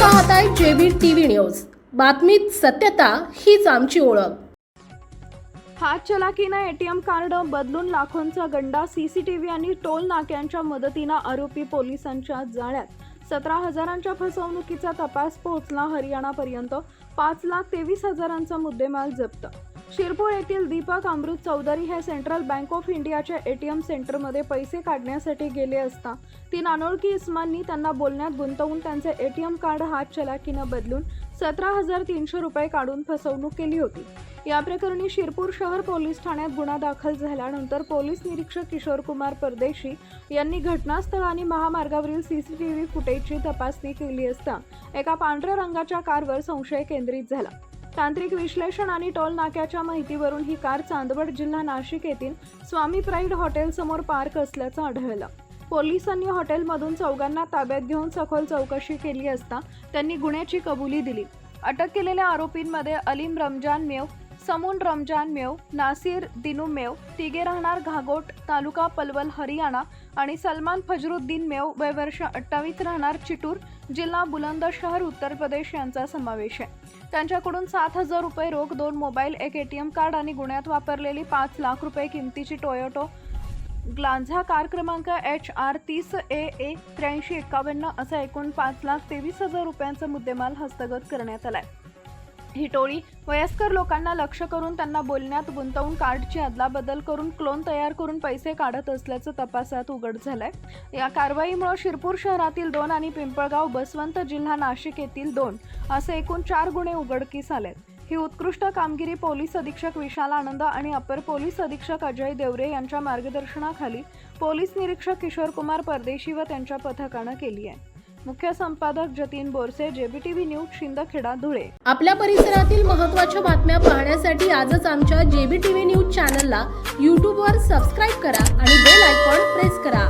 पाहताय JB TV news. बातमीत सत्यता हीच आमची ओळख। हातचलाकीने एटीएम कार्ड बदलून लाखोंचा गंडा, सीसीटीव्ही आणि टोल नाक्यांच्या मदतीने आरोपी पोलिसांच्या जाळ्यात। 17,000च्या फसवणुकीचा तपास पोहोचला हरियाणापर्यंत। 5,23,000चा मुद्देमाल जप्त। शिरपूर येथील दीपक अमृत चौधरी हे सेंट्रल बँक ऑफ इंडियाच्या एटीएम सेंटरमध्ये पैसे काढण्यासाठी गेले असता 3 अनोळखी इसमांनी त्यांना बोलण्यात गुंतवून त्यांचे एटीएम कार्ड हातचलाकीने बदलून 17,300 रुपये काढून फसवणूक केली होती। या प्रकरणी शिरपूर शहर पोलीस ठाण्यात गुन्हा दाखल झाल्यानंतर पोलीस निरीक्षक किशोर कुमार परदेशी यांनी घटनास्थळ आणि महामार्गावरील सीसीटीव्ही फुटेजची तपासणी केली असता एका पांढऱ्या रंगाच्या कारवर संशय केंद्रित झाला। तांत्रिक विश्लेषण आणि टोल नाक्याच्या माहितीवरून ही कार चांदवड जिल्हा नाशिक येथील स्वामी प्राईड हॉटेल समोर पार्क असल्याचं आढळलं। पोलिसांनी हॉटेलमधून चौघांना ताब्यात घेऊन सखोल चौकशी केली असता त्यांनी गुन्ह्याची कबुली दिली। अटक केलेल्या आरोपींमध्ये अलीम रमजान मेव, समून रमजान मेव, नासिर दिनू मेव, तिघे राहणार घागोट, तालुका पलवल हरियाणा आणि सलमान फजरुद्दीन मेव, वय वर्ष 28, राहणार चिटूर, जिल्हा बुलंदशहर उत्तर प्रदेश यांचा समावेश आहे। त्यांच्याकडून 7,000 रुपये रोख, 2 मोबाईल, 1 एटीएम कार्ड आणि गुन्ह्यात वापरलेली 5 लाख रुपये किमतीची टोयोटो ग्लांझा कार क्रमांक HR 30AA 8351 असा एकूण 5,23,000 रुपयांचा मुद्देमाल हस्तगत करण्यात आलाय। ही टोळी वयस्कर लोकांना लक्ष्य करून त्यांना बोलण्यात गुंतवून कार्डची अदलाबदल करून क्लोन तयार करून पैसे काढत असल्याचं तपासात उघड झालंय। या कारवाईमुळे शिरपूर शहरातील 2 आणि पिंपळगाव बसवंत जिल्हा नाशिक येथील 2 असे एकूण 4 गुन्हे उघडकीस आलेत। ही उत्कृष्ट कामगिरी पोलीस अधीक्षक विशाल आनंद आणि अपर पोलीस अधीक्षक अजय देवरे यांच्या मार्गदर्शनाखाली पोलीस निरीक्षक किशोर कुमार परदेशी व त्यांच्या पथकाने केली आहे। मुख्य संपादक जतीन बोरसे, जेबीटीव्ही न्यूज, शिंदखेडा, धुळे। आपल्या परिसरातील महत्त्वाच्या बातम्या पाहण्यासाठी आजच आमच्या जेबीटीव्ही न्यूज चॅनलला YouTube वर सबस्क्राइब करा आणि बेल आयकॉन प्रेस करा।